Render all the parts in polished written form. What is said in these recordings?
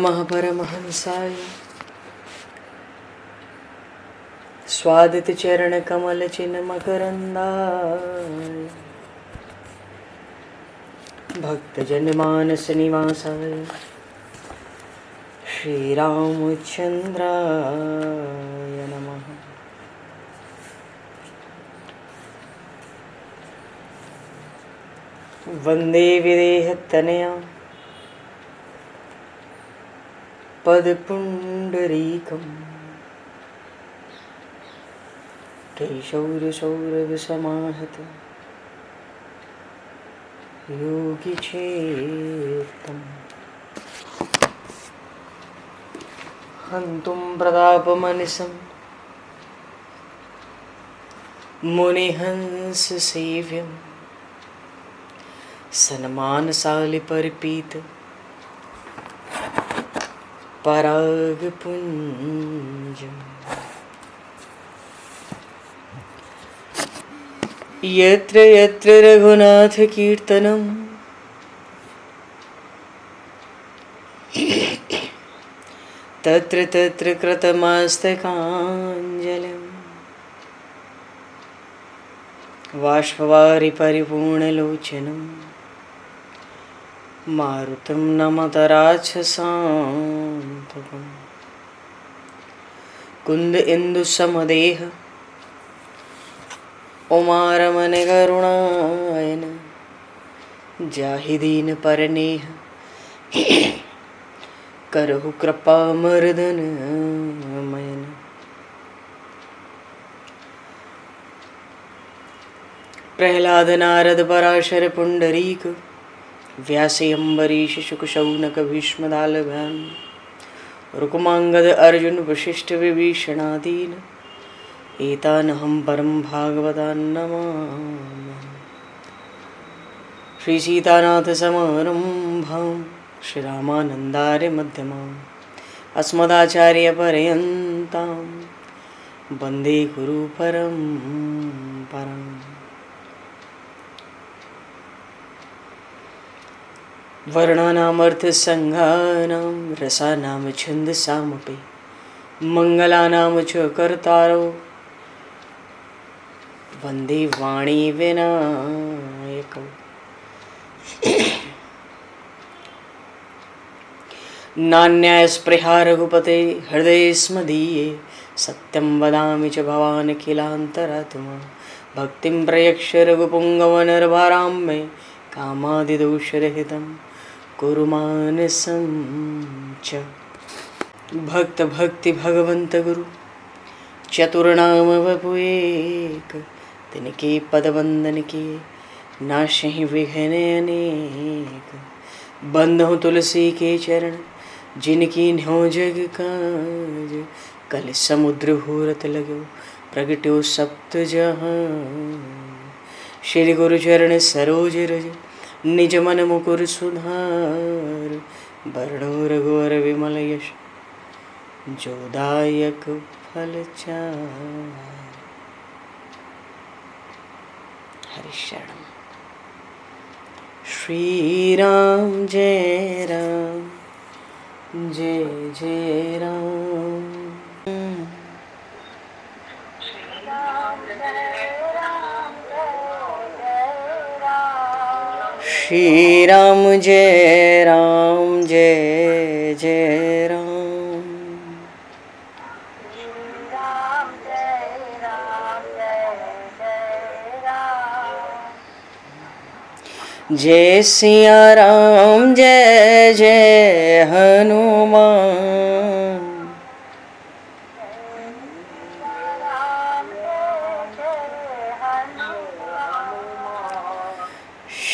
महापरमहंसाय स्वादित चरण कमल चिन्ह मकरंदाय भक्तजन मानस निवासाय श्री रामचंद्राय नमः। वंदे विदेहतनया पदपुंडरीकं केशौरसौरभसमाहत योगिचेतं हन्तुं प्रतापमनिशं मुनिहंससेव्यं सन्मानशालिपरिपीत परागपुञ्जम् यत्र यत्र रघुनाथकीर्तनं तत्र तत्र कृतमस्तकाञ्जलिं बाष्पवारि परिपूर्णलोचनं मारुतं नमत राक्षसान्तकं कुन्द इंदुसमदेह उमारमण करुणायन जाहि दीन परनेह करहु कृपा मर्दन मयन। प्रहलाद नारद पराशर पुंडरीक व्यासे अम्बरीश शुक शौनक भीष्म दालभ्याम रुक्मांगद अर्जुन वशिष्ठ विभीषणादीन एतानहं परम भागवतान् नमामि। श्री सीतानाथ समारंभां श्री रामानन्दार्य मध्यमाम् अस्मदाचार्य पर्यन्तां वन्दे गुरु परम्पराम्। वर्णानामर्थसंज्ञानां रसानां छन्दसामपि मङ्गलानां च कर्तारो वन्दे वाणी विनायकौ। नान्यास्पृहा रघुपते हृदये स्मदीये सत्यं वदामि च भवान् किलान्तरात्मा भक्तिं प्रयक्ष रघुपुङ्गवनर्वरां मे कामादिदोषरहितं कुरु मानसं च। भक्त भक्ति भगवंत गुरु चतुर्नाम वपु एक तिनके पद वंदन के नाशहि विघ्न अनेक। बंधु तुलसी के चरण जिनकी न्यो जग काज कल समुद्र घोरत लगो प्रगट्यो सप्त जहां। श्री गुरु चरण सरोज रज निज मन मुकुर सुधार वर्णो रघुवर विमल यश जोदायक फलचार। हरिशरण श्री राम जय राम जय जय राम। श्री राम जय राम जय जय राम। जय सिया राम जय जय हनुमान।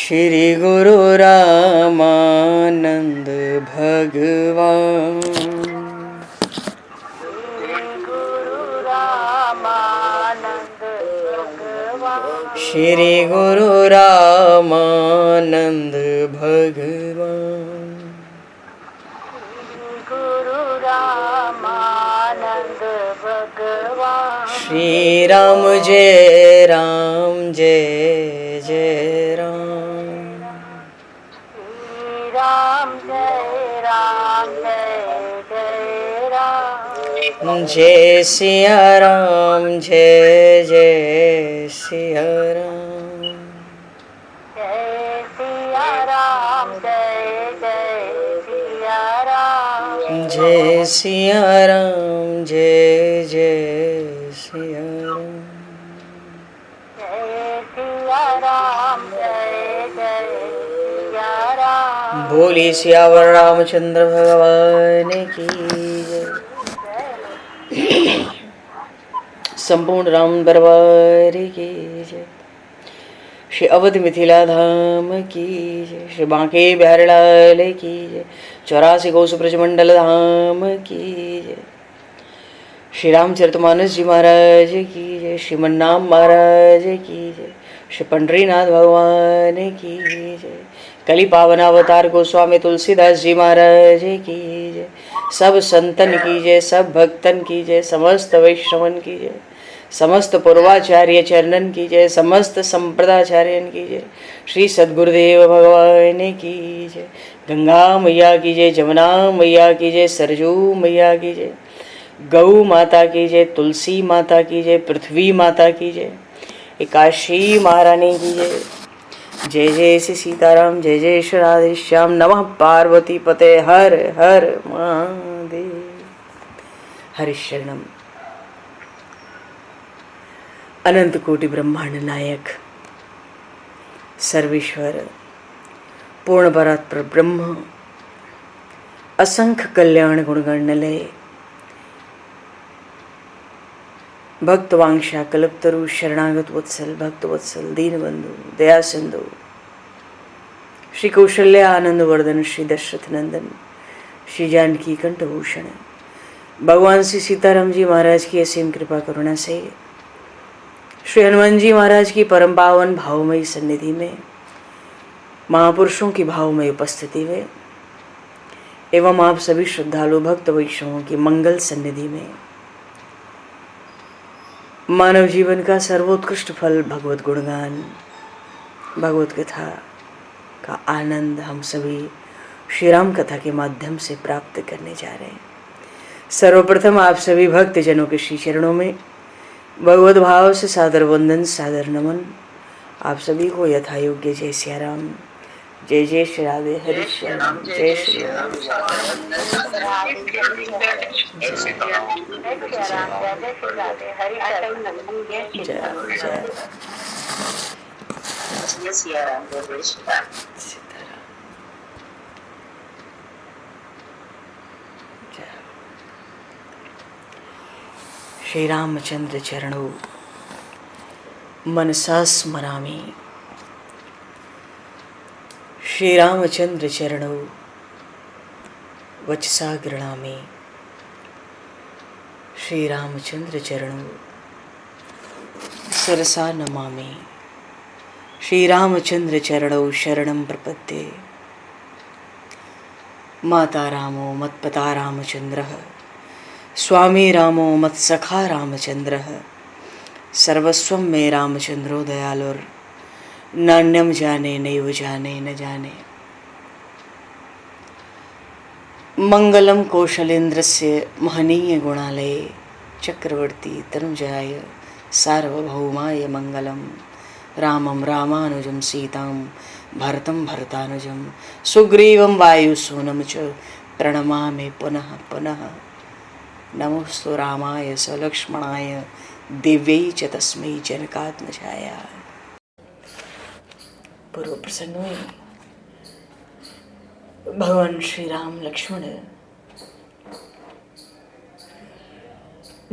श्री गुरु रामानंद भगवान। श्री गुरु रामानंद भगवान। श्री राम जय राम जय जय राम। राम जय राम जय सिया राम जय जय सिया राम। जय सिया राम जय जय सिया राम। जय सिया राम जय जय सिया राम। जय सिया राम जय जय सिया राम। बोली सियावर रामचंद्र भगवान की जय। संपूर्ण राम दरबार की जय। श्री अवध मिथिला धाम की जय। श्री बांके बिहारी लाल की जय। 84 कोस ब्रजमंडल धाम की जय। श्री रामचरितमानस जी महाराज की जय। श्रीमन्नाम महाराज की जय। श्री पंडरीनाथ भगवान की जय। कली पावन अवतार गोस्वामी तुलसीदास जी महाराज की जय। सब संतन की जय, सब भक्तन की जय, समस्त वैष्णवन की जय, समस्त पूर्वाचार्य चरणन की जय, समस्त संप्रदाचार्यन की जय। श्री सद्गुरुदेव भगवान की जय। गंगा मैया की जय, जमुना मैया की जय, सरजू मैया की जय, गौ माता की जय, तुलसी माता की जय, पृथ्वी माता की जय, एकाशी महारानी की जय। जय जय श्री सीताराम जय जय श्री राधेश्याम। नमः पार्वती पते हर हर महादेव। हरिशरणम। अनंत कोटि ब्रह्मांड नायक सर्वेश्वर पूर्ण परात्पर ब्रह्म असंख्य कल्याण गुणगणलय भक्तवांशा कल्पतरु शरणागत वत्सल भक्त वत्सल दीनबंधु दया सिंधु श्री कौशल्य आनंद वर्धन श्री दशरथ नंदन श्री जानकी कंठभूषण भगवान श्री सीताराम जी महाराज की असीम कृपा करुणा से श्री हनुमान जी महाराज की परम पावन भावमयी सन्निधि में महापुरुषों की भावमयी उपस्थिति में एवं आप सभी श्रद्धालु भक्त वैष्णवों की मंगल सन्निधि में मानव जीवन का सर्वोत्कृष्ट फल भगवत गुणगान भगवत कथा का आनंद हम सभी श्री राम कथा के माध्यम से प्राप्त करने जा रहे हैं। सर्वप्रथम आप सभी भक्त जनों के श्री चरणों में भगवत भाव से सादर वंदन सादर नमन। आप सभी को यथा योग्य जय सिया राम जय जय श्री राधे हरि श्याम जय श्री राम श्री रामचंद्र चरणों मनसा स्मरामि। श्री रामचंद्र चरणों वचसा गृणामि। श्री रामचंद्र चरणों सरसा नमामि। श्री रामचंद्र चरणों शरणं प्रपद्ये। माता रामो मत्पता रामचंद्रः स्वामी रामो मत्सखा रामचंद्रः सर्वस्वं मे रामचंद्रो दयालुर नान्यम जाने नैव जाने न जाने। मंगलम कौशलेन्द्रस्य महनीय गुणालये चक्रवर्ती तनुजाय सार्वभौमाय मंगलम। रामं रामानुजं सीतां भरतं भरतानुजं सुग्रीवं वायुसूनं च प्रणमामि पुनः पुनः। नमोस्तु रामाय सलक्ष्मणाय दिव्यै च तस्मै जनकात्मजाय। पूर्व प्रसंग में भगवान श्री राम लक्ष्मण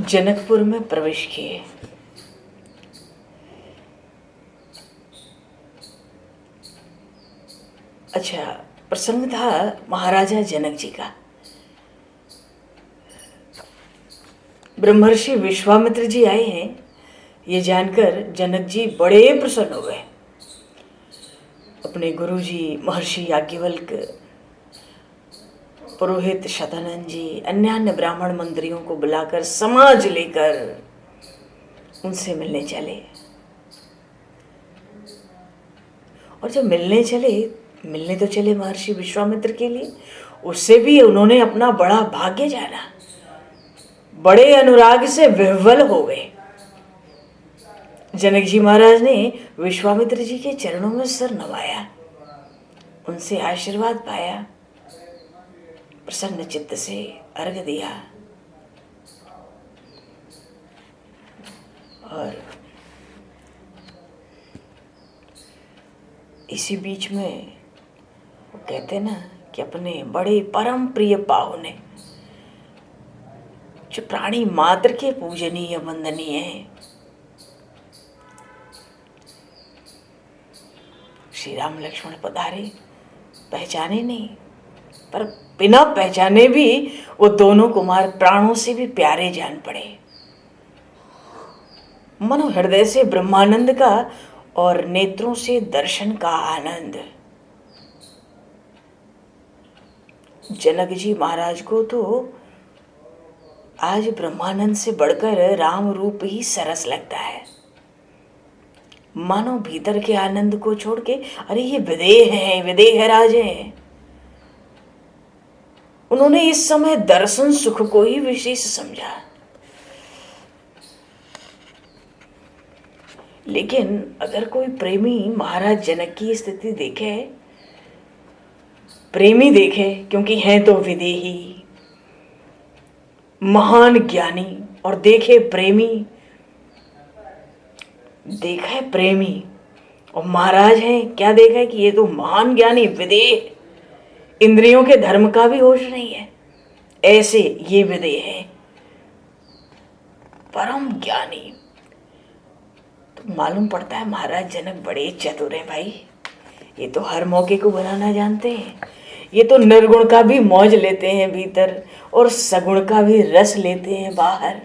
जनकपुर में प्रवेश किए। अच्छा, प्रसंग था महाराजा जनक जी का। ब्रह्मर्षि विश्वामित्र जी आए हैं, ये जानकर जनक जी बड़े प्रसन्न हो गए। अपने गुरु जी महर्षि याज्ञवल्क, पुरोहित शतानंद जी, अन्य ब्राह्मण मंत्रियों को बुलाकर समाज लेकर उनसे मिलने चले। और जब मिलने तो चले महर्षि विश्वामित्र के लिए, उससे भी उन्होंने अपना बड़ा भाग्य जाना, बड़े अनुराग से विह्वल हो गए। जनक जी महाराज ने विश्वामित्र जी के चरणों में सिर नवाया, उनसे आशीर्वाद पाया, प्रसन्न चित्त से अर्घ दिया। और इसी बीच में वो कहते ना कि अपने बड़े परम प्रिय पाहुने, जो प्राणी मात्र के पूजनीय वंदनीय हैं, श्री राम लक्ष्मण पधारे। पहचाने नहीं, पर बिना पहचाने भी वो दोनों कुमार प्राणों से भी प्यारे जान पड़े। मनो हृदय से ब्रह्मानंद का और नेत्रों से दर्शन का आनंद। जनक जी महाराज को तो आज ब्रह्मानंद से बढ़कर राम रूप ही सरस लगता है। मानो भीतर के आनंद को छोड़ के, अरे ये विदेह है, विदेह राज है। उन्होंने इस समय दर्शन सुख को ही विशेष समझा। लेकिन अगर कोई प्रेमी महाराज जनक की स्थिति देखे, प्रेमी देखे, क्योंकि हैं तो विदेही, महान ज्ञानी, और देखे प्रेमी, देखा है प्रेमी और महाराज हैं, क्या देखा है कि ये तो महान ज्ञानी, विदेह, इंद्रियों के धर्म का भी होश नहीं है, ऐसे ये विदेह है, परम ज्ञानी। तो मालूम पड़ता है महाराज जनक बड़े चतुर हैं भाई। ये तो हर मौके को बनाना जानते हैं। ये तो निर्गुण का भी मौज लेते हैं भीतर और सगुण का भी रस लेते हैं बाहर।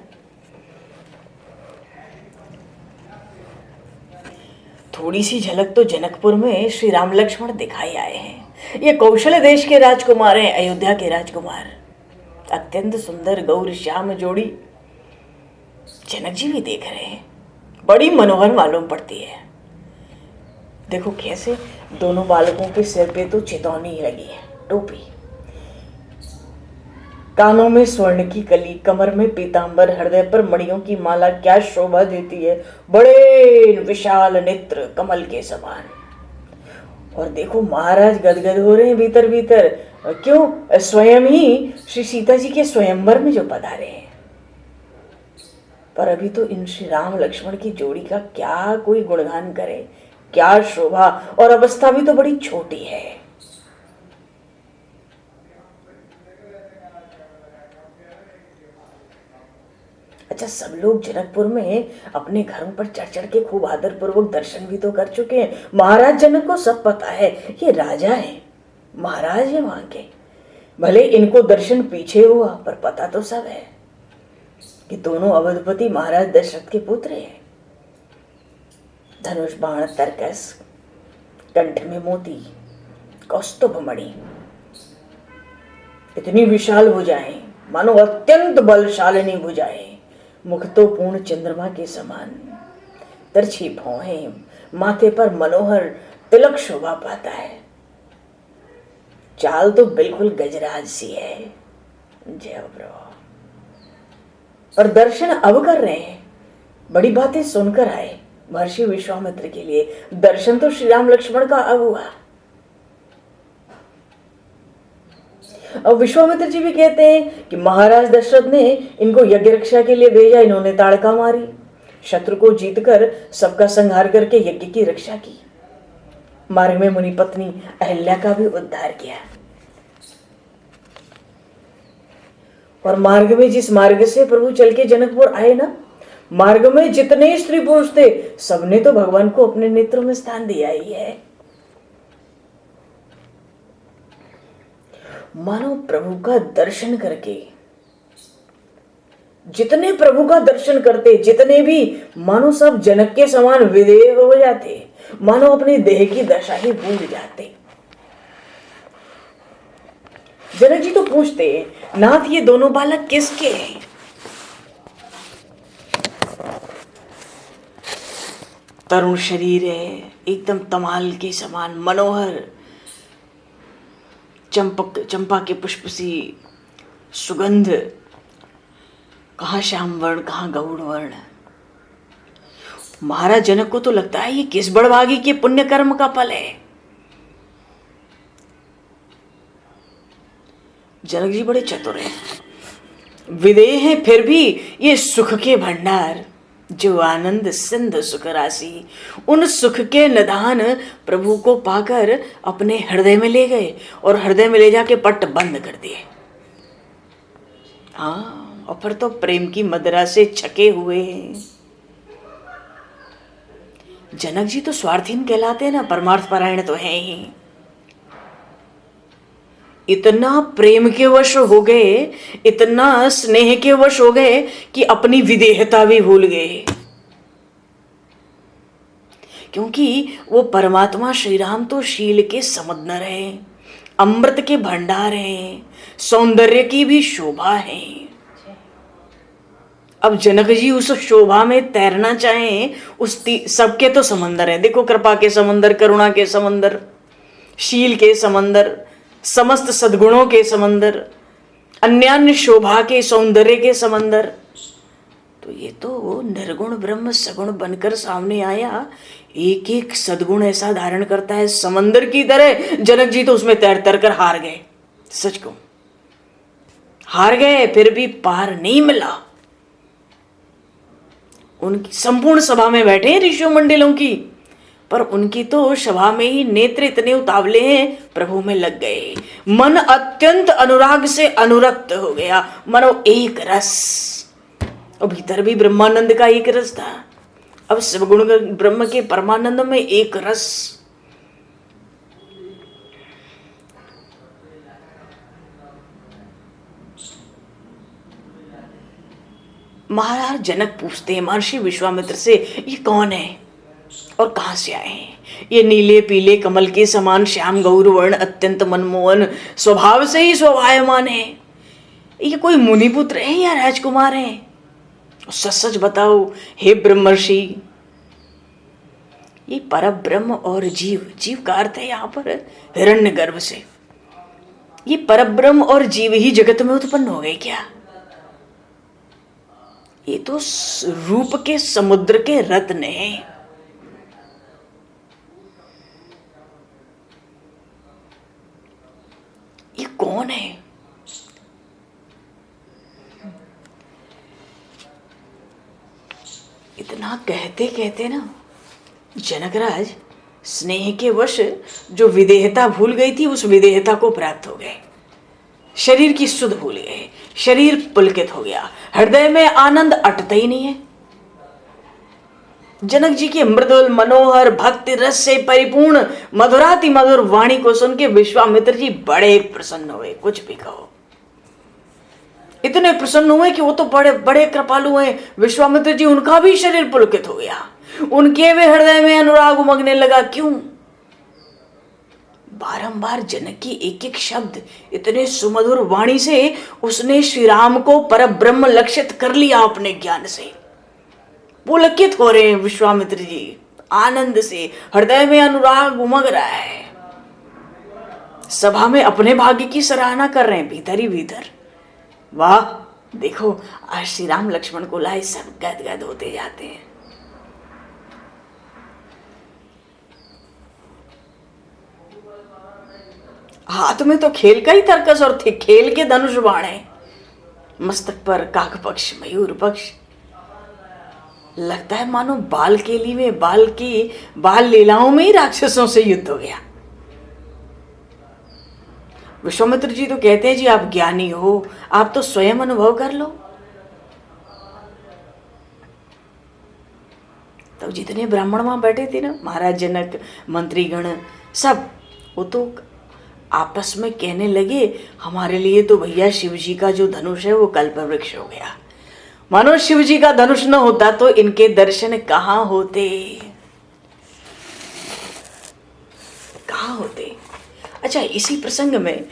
थोड़ी सी झलक तो जनकपुर में श्री राम लक्ष्मण दिखाई आए हैं। ये कौशल देश के राजकुमार हैं, अयोध्या के राजकुमार, अत्यंत सुंदर गौर श्याम जोड़ी। जनक जी भी देख रहे हैं, बड़ी मनोहर मालूम पड़ती है। देखो कैसे दोनों बालकों के सिर पे तो चितौनी लगी है, टोपी, कानों में स्वर्ण की कली, कमर में पीतांबर, हृदय पर मणियों की माला, क्या शोभा देती है। बड़े विशाल नेत्र कमल के समान। और देखो महाराज गदगद हो रहे हैं भीतर भीतर। क्यों? स्वयं ही श्री सीता जी के स्वयंवर में जो पधारे हैं। पर अभी तो इन श्री राम लक्ष्मण की जोड़ी का क्या कोई गुणगान करे, क्या शोभा, और अवस्था भी तो बड़ी छोटी है। अच्छा, सब लोग जनकपुर में अपने घरों पर चढ़ चढ़ के खूब आदर पूर्वक दर्शन भी तो कर चुके हैं। महाराज जनक को सब पता है, ये राजा है, महाराज है वहां के। भले इनको दर्शन पीछे हुआ, पर पता तो सब है कि दोनों अवधपति महाराज दशरथ के पुत्र हैं। धनुष बाण, तरकस, कंठ में मोती, कौस्तुभ मणि, इतनी विशाल भुजाएं, मानो अत्यंत बलशालिनी भुजाएं, मुख तो पूर्ण चंद्रमा के समान, तिरछी भौहें, माथे पर मनोहर तिलक शोभा पाता है। चाल तो बिल्कुल गजराज सी है। जय प्रभु। और दर्शन अब कर रहे हैं, बड़ी बातें सुनकर आए महर्षि विश्वामित्र के लिए। दर्शन तो श्री राम लक्ष्मण का अब हुआ। अब विश्वामित्र जी भी कहते हैं कि महाराज दशरथ ने इनको यज्ञ रक्षा के लिए भेजा, इन्होंने ताड़का मारी, शत्रु को जीतकर सबका संहार करके यज्ञ की रक्षा की। मार्ग में मुनि पत्नी अहिल्या का भी उद्धार किया। और मार्ग में जिस मार्ग से प्रभु चल के जनकपुर आए ना, मार्ग में जितने स्त्री पुरुष थे, सबने तो भगवान को अपने नेत्रों में स्थान दिया ही है। मानो प्रभु का दर्शन करके, जितने प्रभु का दर्शन करते, जितने भी, मानो सब जनक के समान विदेह हो जाते, मानो अपनी देह की दशा ही भूल जाते। जनक जी तो पूछते, नाथ ये दोनों बालक किसके हैं? तरुण शरीर है, एकदम तमाल के समान मनोहर, चंपा के पुष्प सी सुगंध, कहाँ श्याम वर्ण कहाँ गौड़ वर्ण। महाराज जनक को तो लगता है ये किस बड़भागी के पुण्य कर्म का फल है। जनक जी बड़े चतुर हैं, विदेह हैं, फिर भी ये सुख के भंडार, जो आनंद सिंध सुख राशि, उन सुख के निधान प्रभु को पाकर अपने हृदय में ले गए और हृदय में ले जाके पट बंद कर दिए। हाँ, और फिर तो प्रेम की मदिरा से छके हुए हैं। जनक जी तो स्वार्थहीन कहलाते हैं ना, परमार्थ परायण तो हैं ही। इतना प्रेम के वश हो गए, इतना स्नेह के वश हो गए कि अपनी विदेहता भी भूल गए। क्योंकि वो परमात्मा श्री राम तो शील के समुद्र हैं, अमृत के भंडार हैं, सौंदर्य की भी शोभा है। अब जनक जी उस शोभा में तैरना चाहें, उस सबके तो समंदर है। देखो, कृपा के समंदर, करुणा के समंदर, शील के समंदर, समस्त सद्गुणों के समंदर, अन्यान्य शोभा के सौंदर्य के समंदर। तो ये तो निर्गुण ब्रह्म सगुण बनकर सामने आया, एक एक सद्गुण ऐसा धारण करता है समंदर की तरह। जनक जी तो उसमें तैर तर कर हार गए। सच कहूं, हार गए, फिर भी पार नहीं मिला। उनकी संपूर्ण सभा में बैठे हैं ऋषियों मंडलों की, पर उनकी तो सभा में ही नेत्र इतने उतावले हैं, प्रभु में लग गए। मन अत्यंत अनुराग से अनुरक्त हो गया, मनो एक रस। और भीतर भी ब्रह्मानंद का एक रस था, अब शिवगुण ब्रह्म के परमानंद में एक रस। महाराज जनक पूछते हैं महर्षि विश्वामित्र से, ये कौन है और कहां से आए हैं? ये नीले पीले कमल के समान श्याम गौर वर्ण, अत्यंत मनमोहन, स्वभाव से ही शोभायमान है। ये कोई मुनिपुत्र है या राजकुमार है? सच सच बताओ हे ब्रह्मर्षि। ये पर ब्रह्म और जीव, जीव का अर्थ है यहाँ पर हिरण्य गर्भ से। ये पर ब्रह्म और जीव ही जगत में उत्पन्न हो गए क्या? ये तो रूप के समुद्र के रत्न हैं। ये कौन है? इतना कहते कहते ना जनकराज स्नेह के वश जो विदेहता भूल गई थी, उस विदेहता को प्राप्त हो गए। शरीर की सुध भूल गए, शरीर पुलकित हो गया, हृदय में आनंद अटता ही नहीं है। जनक जी की मृदुल मनोहर भक्ति रस से परिपूर्ण मधुराति मधुर वाणी को सुन के विश्वामित्र जी बड़े प्रसन्न हुए। कुछ भी कहो, इतने प्रसन्न हुए कि वो तो बड़े बड़े कृपालु हैं विश्वामित्र जी, उनका भी शरीर पुलकित हो गया, उनके भी हृदय में अनुराग उमगने लगा। क्यों? बारंबार जनक की एक एक शब्द इतने सुमधुर वाणी से उसने श्री राम को परब्रह्म लक्षित कर लिया अपने ज्ञान से। पुलकित हो रहे हैं विश्वामित्र जी आनंद से, हृदय में अनुराग उमग रहा है, सभा में अपने भाग्य की सराहना कर रहे हैं भीतर ही भीतर। वाह, देखो आज श्री राम लक्ष्मण को लाए, सब गदगद होते जाते हैं। हाथ में तो खेल का ही तर्कस और थे, खेल के धनुष बाण है, मस्तक पर काक पक्ष मयूर पक्ष। लगता है मानो बाल केली में बाल लीलाओं में ही राक्षसों से युद्ध हो गया। विश्वामित्र जी तो कहते हैं जी आप ज्ञानी हो, आप तो स्वयं अनुभव कर लो। तो जितने ब्राह्मण वहां बैठे थे ना, महाराज जनक, मंत्रीगण, सब वो तो आपस में कहने लगे हमारे लिए तो भैया शिव जी का जो धनुष है वो कल्प वृक्ष हो गया। मानो शिव जी का धनुष न होता तो इनके दर्शन कहाँ होते, कहाँ होते। अच्छा, इसी प्रसंग में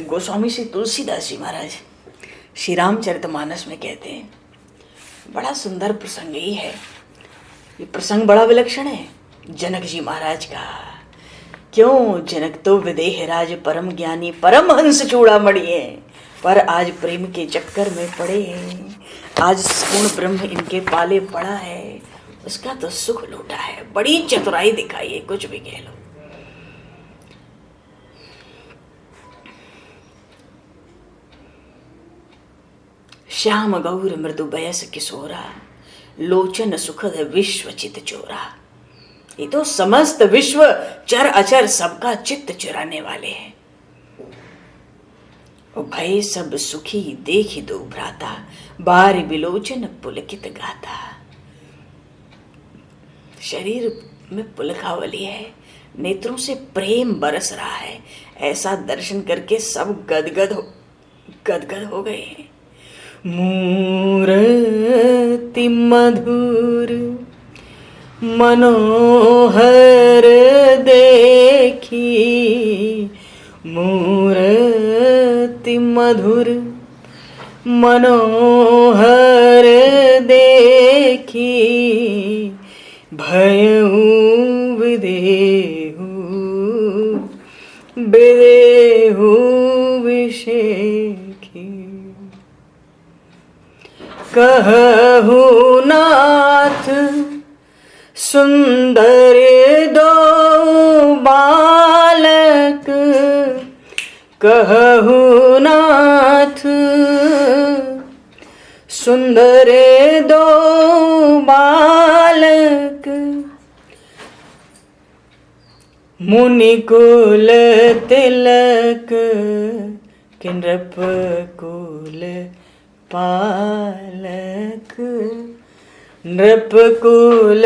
गोस्वामी श्री तुलसीदास जी महाराज श्री रामचरितमानस में कहते हैं, बड़ा सुंदर प्रसंग ही है ये। प्रसंग बड़ा विलक्षण है जनक जी महाराज का। क्यों जनक तो विदेह राज परम ज्ञानी परमहंस चूड़ामणि है, पर आज प्रेम के चक्कर में पड़े हैं। आज पूर्ण ब्रह्म इनके पाले पड़ा है, उसका तो सुख लूटा है। बड़ी चतुराई दिखाई है, कुछ भी कह लो। श्याम गौर मृदु बयस किशोरा, लोचन सुखद विश्व चित चोरा। ये तो समस्त विश्व चर अचर सबका चित्त चुराने वाले हैं। ओ भय सब सुखी देखी दो भ्राता, बार बिलोचन पुलकित गाता। शरीर में पुलकावली है, नेत्रों से प्रेम बरस रहा है। ऐसा दर्शन करके सब गदगद हो गए हैं। मूर्ति मधुर मनोहर देखी, मूर्ति मधुर मनोहर देखी। भयउ विदेहु विदेहु विषेखी। कहु नाथ सुंदर दो बालक, कहु नाथ सुंदर दो बालक। मुनिकुल तिलक किन्नप कुल पालक। नृपकुल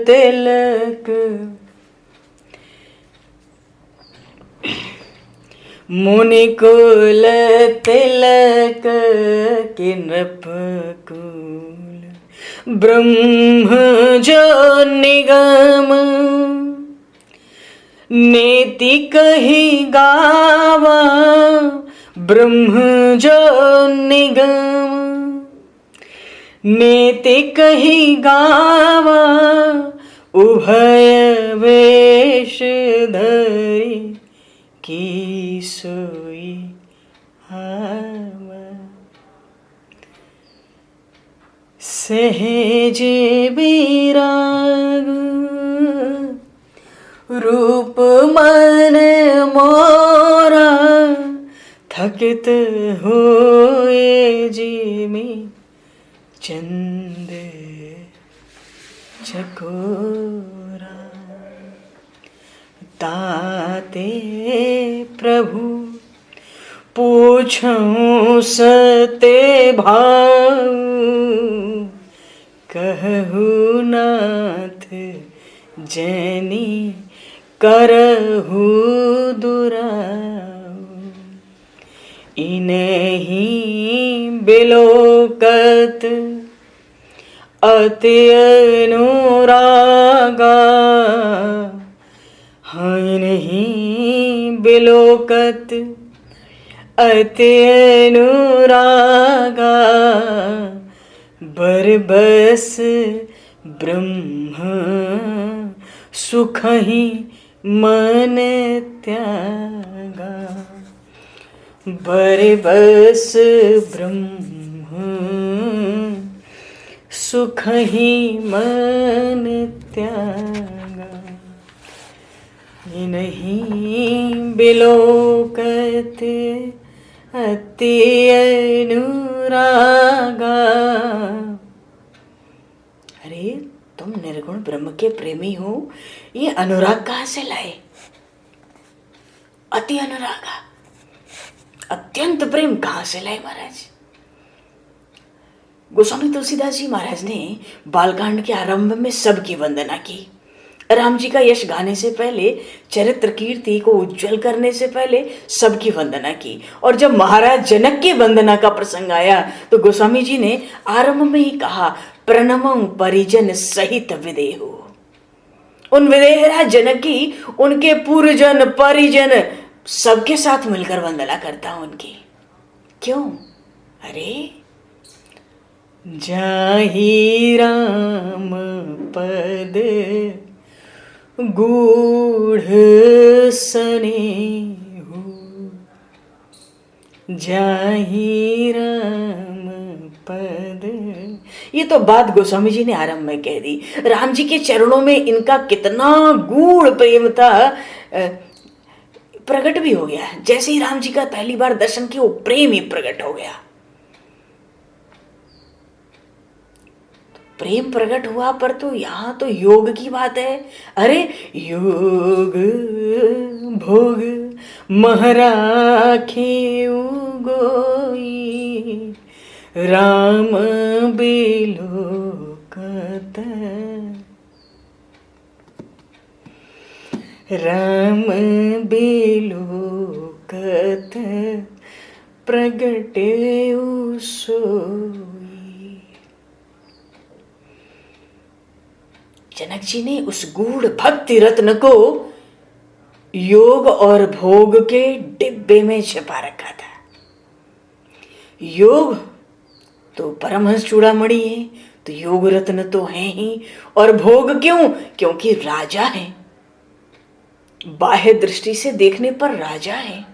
तिलक मुनिकुल तिलक के नृपकुल। ब्रह्म जो निगम नेति कही गावा, ब्रह्म जो निगम नेति कही गावा। उभय वेश धरी की सोई आवा। सहज विराग रूप मन मोरा, थकित होए जिमि चंद चकोरा। ताते प्रभु पूछूं सते भाव, कहु नाथ जैनी करहु दुराव। इन्हीं बिलोकत अति अनुरागा, हाँ इन्हीं बिलोकत अति अनुरागा। बरबस ब्रह्म सुख ही मन त्यागा। बरबस ब्रह्म सुख ही मन त्यागा। नहीं बिलोकत अति अनुरागा। अरे तुम निर्गुण ब्रह्म के प्रेमी हो, ये अनुराग कहाँ से लाए? अति अनुरागा, अत्यंत प्रेम कहाँ से लाए महाराज? गोस्वामी तुलसीदास जी महाराज ने बालकांड के आरंभ में सबकी वंदना की। राम जी का यश गाने से पहले, चरित्र कीर्ति को उज्जवल करने से पहले सबकी वंदना की। और जब महाराज जनक की वंदना का प्रसंग आया तो गोस्वामी जी ने आरंभ में ही कहा, प्रणमं परिजन सहित विदेहु। उन विदेहराज जनक की उनके पूर्वजन परिजन सबके साथ मिलकर वंदना करता हूं उनकी। क्यों? अरे जाहि राम पद गूढ़ स्नेहु जाहि राम पद। ये तो बात गोस्वामी जी ने आरंभ में कह दी। राम जी के चरणों में इनका कितना गूढ़ प्रेम था प्रकट भी हो गया। जैसे ही राम जी का पहली बार दर्शन किया वो प्रेम ही प्रकट हो गया। प्रेम प्रकट हुआ पर तो यहां तो योग की बात है। अरे योग भोग महराखे गोई राम बिलोकत राम बिलोकत प्रगटे सोई। जनक जी ने उस गूढ़ भक्ति रत्न को योग और भोग के डिब्बे में छिपा रखा था। योग तो परमहंस चूड़ामणि है, तो योग रत्न तो है ही। और भोग क्यों? क्योंकि राजा है, बाह्य दृष्टि से देखने पर राजा है।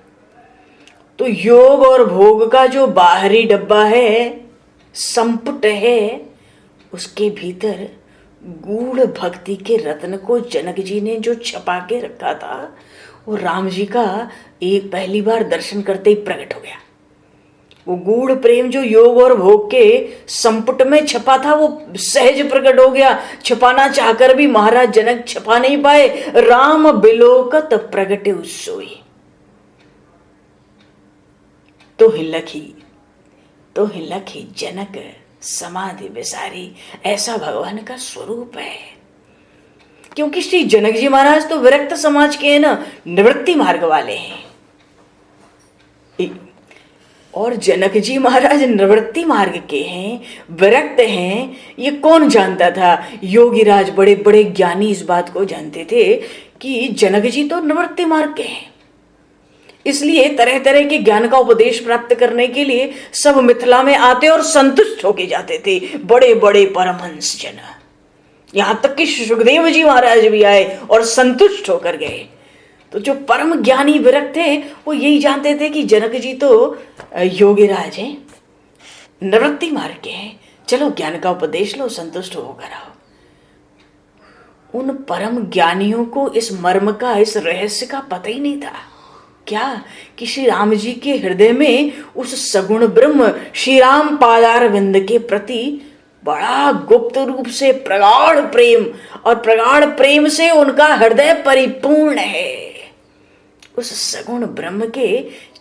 तो योग और भोग का जो बाहरी डब्बा है, संपुट है, उसके भीतर गूढ़ भक्ति के रत्न को जनक जी ने जो छपा के रखा था वो राम जी का एक पहली बार दर्शन करते ही प्रकट हो गया। वो गूढ़ प्रेम जो योग और भोग के संपुट में छपा था वो सहज प्रकट हो गया। छपाना चाहकर भी महाराज जनक छपा नहीं पाए। राम बिलोकत प्रगटे सोई। तो हिलखी जनक समाधि विसारी। ऐसा भगवान का स्वरूप है। क्योंकि श्री जनक जी महाराज तो विरक्त समाज के हैं ना, निवृत्ति मार्ग वाले हैं। और जनक जी महाराज निवृत्ति मार्ग के हैं, विरक्त हैं, ये कौन जानता था? योगीराज बड़े बड़े ज्ञानी इस बात को जानते थे कि जनक जी तो निवृत्ति मार्ग के हैं। इसलिए तरह तरह के ज्ञान का उपदेश प्राप्त करने के लिए सब मिथिला में आते और संतुष्ट होके जाते थे। बड़े बड़े परमहंस जन, यहां तक कि सुखदेव जी महाराज भी आए और संतुष्ट होकर गए। तो जो परम ज्ञानी विरक्त थे वो यही जानते थे कि जनक जी तो योगीराज हैं, निवृत्ति मार्ग के हैं। चलो ज्ञान का उपदेश लो, संतुष्ट होकर आओ। उन परम ज्ञानियों को इस मर्म का, इस रहस्य का पता ही नहीं था। क्या कि श्री राम जी के हृदय में उस सगुण ब्रह्म श्री राम पादारविंद के प्रति बड़ा गुप्त रूप से प्रगाढ़ प्रेम, और प्रगाढ़ प्रेम से उनका हृदय परिपूर्ण है। उस सगुण ब्रह्म के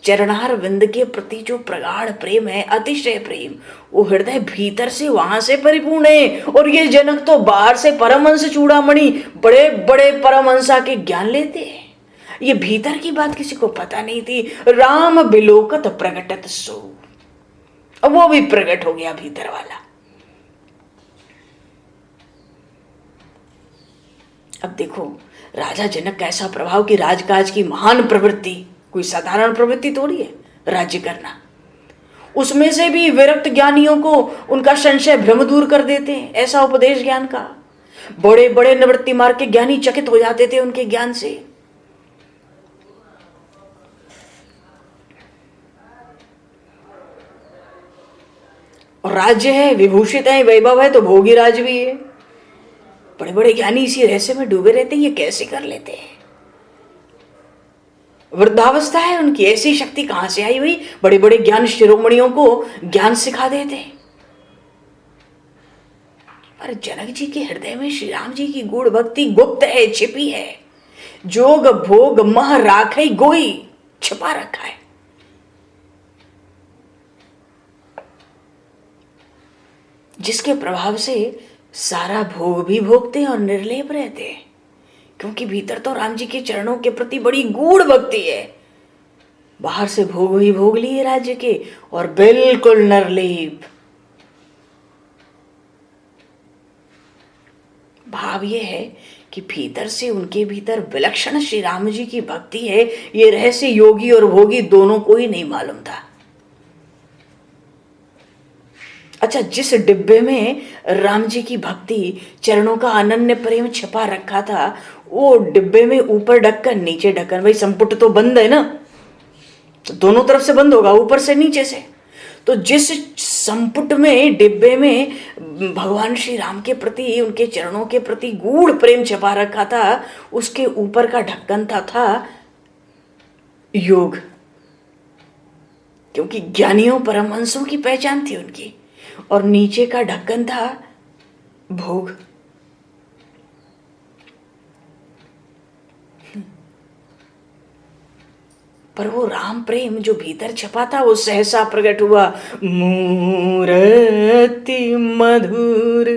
चरणारविंद के प्रति जो प्रगाढ़ प्रेम है, अतिशय प्रेम, वो हृदय भीतर से वहां से परिपूर्ण है। और ये जनक तो बाहर से परमहंस चूड़ामणि, बड़े बड़े परमहंसा के ज्ञान लेते हैं। ये भीतर की बात किसी को पता नहीं थी। राम बिलोकत प्रगटत सो, अब वो भी प्रकट हो गया भीतर वाला। अब देखो राजा जनक का ऐसा प्रभाव कि राजकाज की महान प्रवृत्ति, कोई साधारण प्रवृत्ति थोड़ी है राज्य करना। उसमें से भी विरक्त ज्ञानियों को उनका संशय भ्रम दूर कर देते हैं ऐसा उपदेश ज्ञान का। बड़े बड़े निवृत्ति मार्ग के ज्ञानी चकित हो जाते थे उनके ज्ञान से। और राज्य है, विभूषित है, वैभव है, तो भोगी राज भी है। बड़े बड़े ज्ञानी इसी रहस्य में डूबे रहते हैं, ये कैसे कर लेते हैं? वृद्धावस्था है उनकी, ऐसी शक्ति कहां से आई हुई? बड़े बड़े ज्ञान शिरोमणियों को ज्ञान सिखा देते। पर जनक जी के हृदय में श्री राम जी की गूढ़ भक्ति गुप्त है, छिपी है। जोग भोग मह राखै गोई, छिपा रखा है। जिसके प्रभाव से सारा भोग भी भोगते हैं और निर्लेप रहते हैं, क्योंकि भीतर तो राम जी के चरणों के प्रति बड़ी गूढ़ भक्ति है। बाहर से भोग भी भोग लिए राज्य के और बिल्कुल निर्लेप। भाव ये है कि भीतर से उनके भीतर विलक्षण श्री राम जी की भक्ति है। ये रहस्य योगी और भोगी दोनों को ही नहीं मालूम था। अच्छा, अच्छा, जिस डिब्बे में राम जी की भक्ति, चरणों का अनन्य प्रेम छिपा रखा था, वो डिब्बे में ऊपर ढक्कन नीचे ढक्कन, भाई संपुट तो बंद है ना, तो दोनों तरफ से बंद होगा, ऊपर से नीचे से। तो जिस संपुट में, डिब्बे में भगवान श्री राम के प्रति, उनके चरणों के प्रति गूढ़ प्रेम छिपा रखा था, उसके ऊपर का ढक्कन था योग, क्योंकि ज्ञानियों परमहंसों की पहचान थी उनकी, और नीचे का ढक्कन था भोग। पर वो राम प्रेम जो भीतर छपा था वो सहसा प्रकट हुआ। मूरति मधुर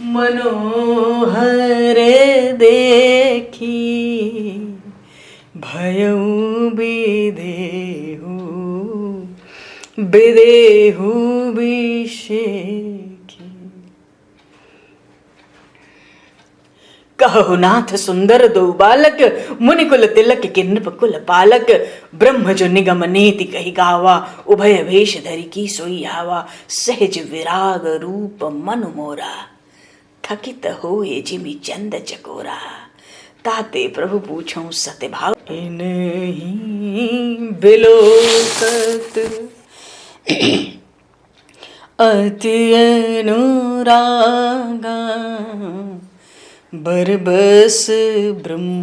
मनोहर देखी, भयउ विदेहु विदेहु विषेखी। कहो नाथ सुंदर दो बालक, मुनिकुल तिलक किन्नप कुल पालक। ब्रह्म जो निगम नीति कही गावा, उभय वेश धरि की सोई आवा। सहज विराग रूप मनु मोरा, थकित होए जिमि चंद चकोरा। ताते प्रभु पूछो सत्य भाव, इन्हीं बिलोकत अति अनुरागा। बरबस ब्रह्म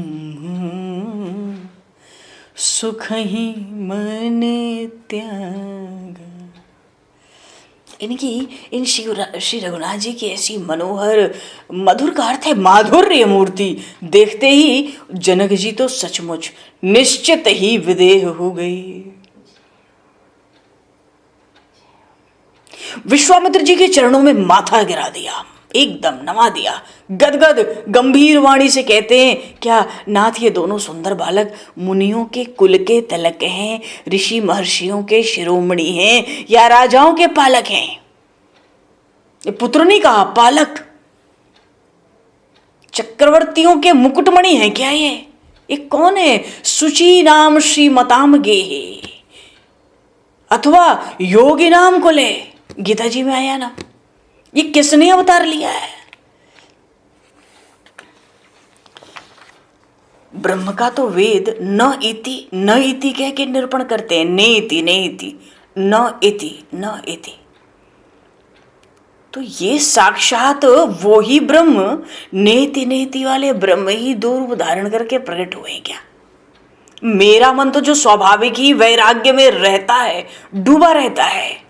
सुख ही मन त्याग। इन श्री रघुनाथ जी की ऐसी मनोहर, मधुर का अर्थ है माधुर्य मूर्ति देखते ही जनक जी तो सचमुच निश्चित ही विदेह हो गई। विश्वामित्र जी के चरणों में माथा गिरा दिया, एकदम नमा दिया, गदगद गंभीर वाणी से कहते हैं, क्या नाथ ये दोनों सुंदर बालक मुनियों के कुल के तिलक हैं, ऋषि महर्षियों के शिरोमणि हैं, या राजाओं के पालक हैं? ये पुत्र नहीं कहा, पालक, चक्रवर्तियों के मुकुटमणि हैं क्या ये कौन है? सुचि नाम श्रीमताम गेहे, अथवा योगी नाम को ले, गीता जी में आया ना, ये किसने अवतार लिया है? ब्रह्म का तो वेद न इति कह के निरूपण करते हैं, नेति नेति न इति। तो ये साक्षात वो ही ब्रह्म, नेति नेति वाले ब्रह्म ही दो रूप धारण करके प्रकट हुए क्या? मेरा मन तो जो स्वाभाविक ही वैराग्य में रहता है, डूबा रहता है,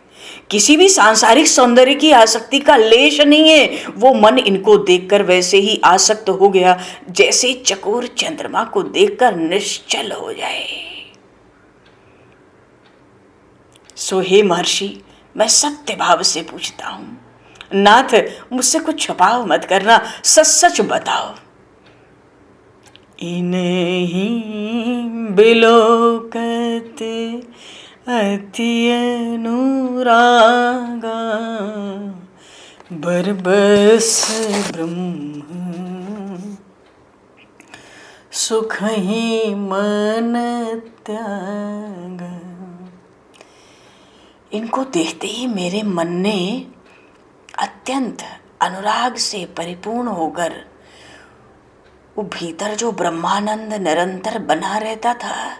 किसी भी सांसारिक सौंदर्य की आसक्ति का लेश नहीं है, वो मन इनको देखकर वैसे ही आसक्त हो गया जैसे चकोर चंद्रमा को देखकर निश्चल हो जाए। सो हे महर्षि, मैं सत्य भाव से पूछता हूं, नाथ मुझसे कुछ छुपाओ मत करना, सच सच बताओ। इन्हीं बिलोकत अति अनुरागा, बरबस ब्रह्म सुख ही मन त्याग। इनको देखते ही मेरे मन ने अत्यंत अनुराग से परिपूर्ण होकर वो भीतर जो ब्रह्मानंद निरंतर बना रहता था,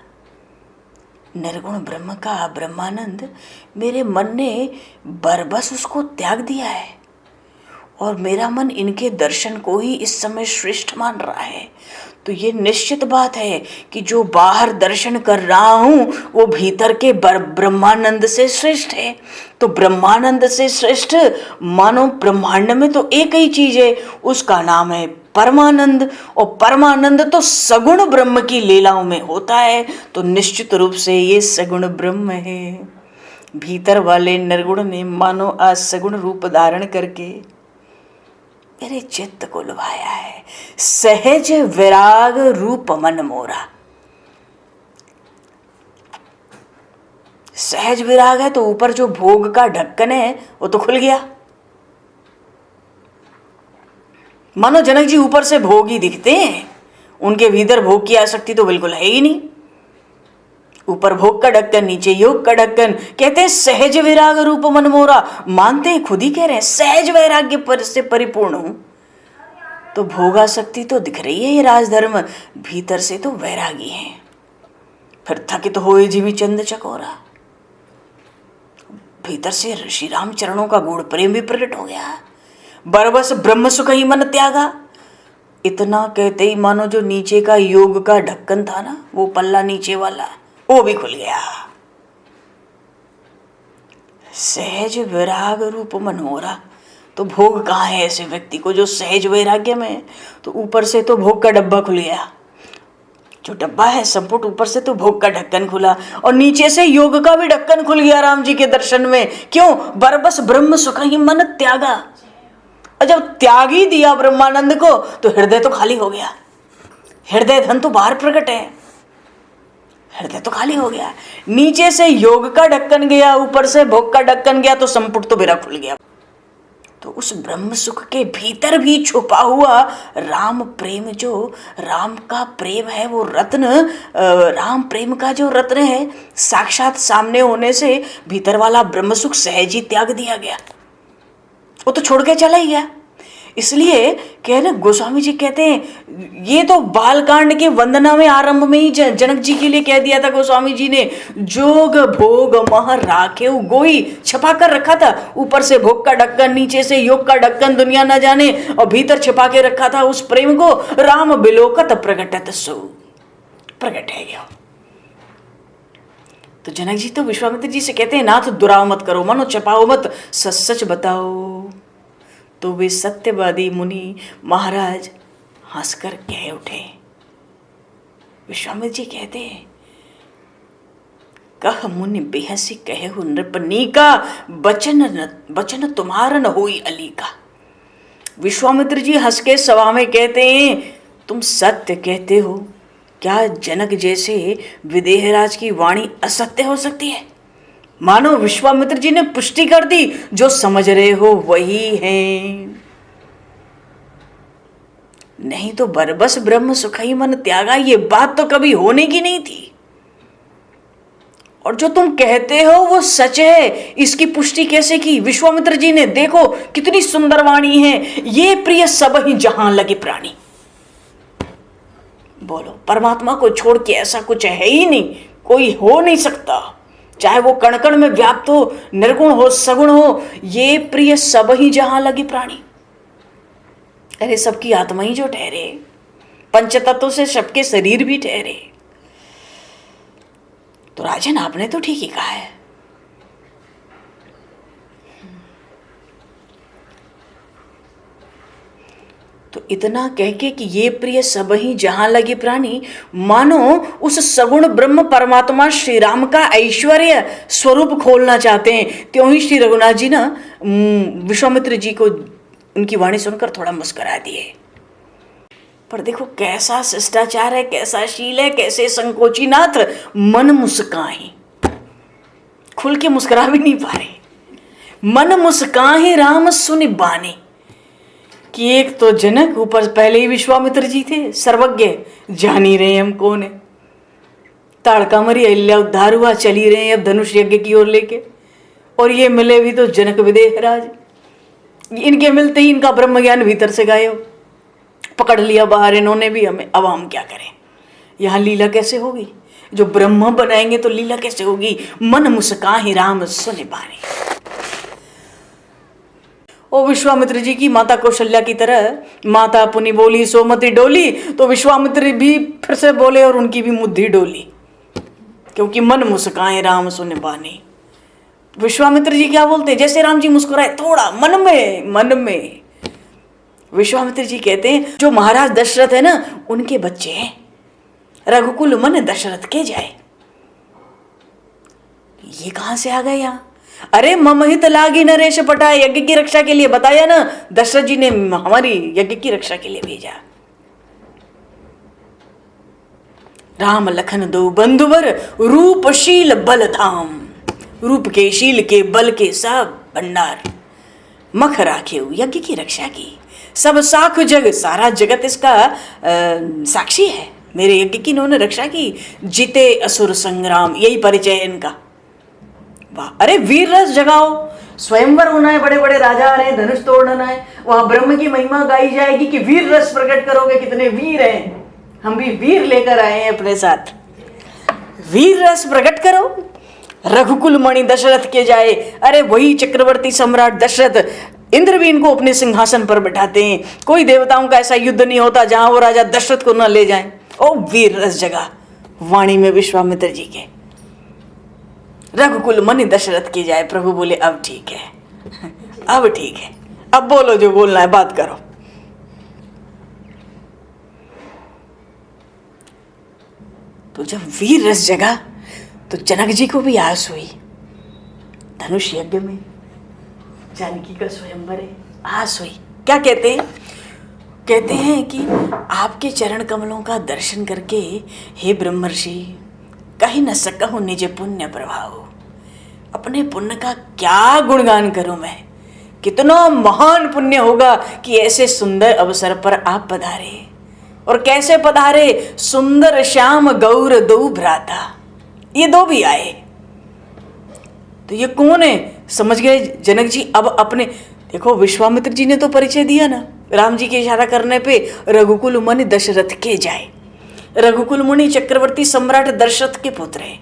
निर्गुण ब्रह्म का ब्रह्मानंद, मेरे मन ने बरबस उसको त्याग दिया है, और मेरा मन इनके दर्शन को ही इस समय श्रेष्ठ मान रहा है। तो ये निश्चित बात है कि जो बाहर दर्शन कर रहा हूं वो भीतर के ब्रह्मानंद से श्रेष्ठ है। तो ब्रह्मानंद से श्रेष्ठ मानो ब्रह्मांड में तो एक ही चीज है, उसका नाम है परमानंद, और परमानंद तो सगुण ब्रह्म की लीलाओं में होता है। तो निश्चित रूप से ये सगुण ब्रह्म है। भीतर वाले निर्गुण ने मानो आज सगुण रूप धारण करके मेरे चित्त को लुभाया है। सहज विराग रूप मन मोरा। सहज विराग है तो ऊपर जो भोग का ढक्कन है वो तो खुल गया। मानो जनक जी ऊपर से भोग ही दिखते हैं, उनके भीतर भोग की आसक्ति तो बिल्कुल है ही नहीं। ऊपर भोग का ढक्कन, नीचे योग का ढक्कन। कहते हैं सहज वैराग रूप मन मोरा, मानते हैं, खुद ही कह रहे हैं सहज वैराग्य पर से परिपूर्ण हूं। तो भोगासक्ति तो दिख रही है ये राजधर्म, भीतर से तो वैरागी है। फिर थकित होए जीवी चंद चकोरा, भीतर से ऋषि राम चरणों का गूढ़ प्रेम भी प्रकट हो गया। बरबस ब्रह्म सुख ही मन त्यागा, इतना कहते ही मानो जो नीचे का योग का ढक्कन था ना, वो पल्ला नीचे वाला, वो भी खुल गया। सहज वैराग रूप मनोरा, तो भोग कहाँ है ऐसे व्यक्ति को जो सहज वैराग्य में है? तो ऊपर से तो भोग का डब्बा खुल गया, जो डब्बा है संपुट, ऊपर से तो भोग का ढक्कन खुला और नीचे से योग का भी ढक्कन खुल गया राम जी के दर्शन में। क्यों? बरबस ब्रह्म सुख ही मन त्यागा। और जब त्याग ही दिया ब्रह्मानंद को तो हृदय तो खाली हो गया। हृदय धन तो बाहर प्रकट है, हृदय तो खाली हो गया। नीचे से योग का ढक्कन गया, ऊपर से भोग का ढक्कन गया, तो संपुट तो मेरा खुल गया। तो उस ब्रह्म सुख के भीतर भी छुपा हुआ राम प्रेम, जो राम का प्रेम है वो रत्न, राम प्रेम का जो रत्न है, साक्षात सामने होने से भीतर वाला ब्रह्म सुख सहज ही त्याग दिया गया, वो तो छोड़ के चला ही गया। इसलिए कह रहे गोस्वामी जी कहते हैं, ये तो बालकांड के वंदना में आरंभ में ही जनक जी के लिए कह दिया था गोस्वामी जी ने, जोग भोग मह राखे गोई, छपा कर रखा था। ऊपर से भोग का ढक्कन, नीचे से योग का ढक्कन, दुनिया न जाने, और भीतर छिपा के रखा था उस प्रेम को। राम बिलोकत प्रकटत सो, प्रकट है गया। तो जनक जी तो विश्वामित्र जी से कहते हैं, नाथ दुराव मत करो, मनो छपाओ मत, सच सच बताओ। तो वे सत्यवादी मुनि महाराज हंसकर कह उठे। विश्वामित्र जी कहते हैं, कह मुनि बेहसी कहे हो नृपनी का, बचन तुम्हारा न होई अली का। विश्वामित्र जी हंस के सभा में कहते हैं, तुम सत्य कहते हो, क्या जनक जैसे विदेहराज की वाणी असत्य हो सकती है? मानो विश्वामित्र जी ने पुष्टि कर दी, जो समझ रहे हो वही है। नहीं तो बरबस ब्रह्म सुख ही मन त्यागा, ये बात तो कभी होने की नहीं थी। और जो तुम कहते हो वो सच है, इसकी पुष्टि कैसे की? विश्वामित्र जी ने, देखो कितनी सुंदर वाणी है, ये प्रिय सब ही जहां लगे प्राणी। बोलो, परमात्मा को छोड़ के ऐसा कुछ है ही नहीं, कोई हो नहीं सकता, चाहे वो कण कण में व्याप्त हो, निर्गुण हो, सगुण हो। ये प्रिय सब ही जहां लगे प्राणी, अरे सबकी आत्मा ही जो ठहरे, पंचतत्व से सबके शरीर भी ठहरे। तो राजन आपने तो ठीक ही कहा है। तो इतना कह के कि ये प्रिय सब ही जहां लगे प्राणी, मानो उस सगुण ब्रह्म परमात्मा श्री राम का ऐश्वर्य स्वरूप खोलना चाहते हैं। त्यों ही श्री रघुनाथ जी ना विश्वामित्र जी को उनकी वाणी सुनकर थोड़ा मुस्कुरा दिए। पर देखो कैसा शिष्टाचार है, कैसा शील है, कैसे संकोची नाथ, मन मुस्काए, खुल के मुस्कुरा भी नहीं पा रहे। मन मुस्काए राम सुनि बाने, कि एक तो जनक, ऊपर पहले ही विश्वामित्र जी थे, सर्वज्ञ, जान ही रहे हम कौन है। ताड़का मरी, अहिल्या उद्धार हुआ, चली रहे हैं अब धनुष यज्ञ की ओर लेके। और ये मिले भी तो जनक विदेहराज, इनके मिलते ही इनका ब्रह्म ज्ञान भीतर से गायब, पकड़ लिया बाहर इन्होंने भी हमें। अब हम क्या करें? यहाँ लीला कैसे होगी? जो ब्रह्म बनाएंगे तो लीला कैसे होगी? मन मुस्काहि राम सुनि बाने। ओ विश्वामित्र जी की माता कौशल्या की तरह माता पुनि बोली सोमति डोली, तो विश्वामित्र भी फिर से बोले और उनकी भी मुद्दी डोली, क्योंकि मन मुस्काए राम सुनि बाने। विश्वामित्र जी क्या बोलते हैं? जैसे राम जी मुस्कुराए, थोड़ा मन में विश्वामित्र जी कहते हैं, जो महाराज दशरथ है ना, उनके बच्चे हैं, रघुकुल मन दशरथ के जाए। ये कहां से आ गए यहाँ? अरे मम हित लागी नरेश पटाए, यज्ञ की रक्षा के लिए बताया ना, दशरथ जी ने हमारी यज्ञ की रक्षा के लिए भेजा। राम लखन दो बंधुवर, रूपशील बल धाम, रूप के शील के बल के सब भंडार, मख राखे यज्ञ की रक्षा की। सब साख जग, सारा जगत इसका साक्षी है। मेरे यज्ञ की इन्होंने रक्षा की। जीते असुर संग्राम, यही परिचय है इनका। वाह, अरे वीर रस जगाओ, स्वयंवर होना है, बड़े बड़े राजा आ रहे हैं, धनुष तोड़ना है, वहां ब्रह्म की महिमा गाई जाएगी कि वीर रस प्रकट करोगे, कितने वीर हैं, हम भी वीर लेकर आए हैं अपने साथ, वीर रस प्रकट करो। रघुकुल मणि दशरथ के जाए, अरे वही चक्रवर्ती सम्राट दशरथ, इंद्र भी इनको अपने सिंहासन पर बैठाते हैं। कोई देवताओं का ऐसा युद्ध नहीं होता जहां वो राजा दशरथ को न ले जाएं। ओ वीर रस जगा वाणी में विश्वामित्र जी के। रघुकुल मणि दशरथ की जाए। प्रभु बोले अब ठीक है, अब ठीक है, अब बोलो जो बोलना है, बात करो। तो जब वीर रस जगा तो जनक जी को भी आस हुई। धनुष यज्ञ में जानकी का स्वयंवर है, आस हुई। क्या कहते हैं? कहते हैं कि आपके चरण कमलों का दर्शन करके हे ब्रह्मर्षि कहीं न सकहु निज पुण्य प्रभाव। अपने पुण्य का क्या गुणगान करूं मैं, कितना महान पुण्य होगा कि ऐसे सुंदर अवसर पर आप पधारे। और कैसे पधारे? सुंदर श्याम गौर दो भ्राता, ये दो भी आए। तो ये कौन है? समझ गए जनक जी। अब अपने देखो, विश्वामित्र जी ने तो परिचय दिया ना, राम जी के इशारा करने पे, रघुकुल मुनि दशरथ के जाए। रघुकुल मुनि चक्रवर्ती सम्राट दशरथ के पुत्र है।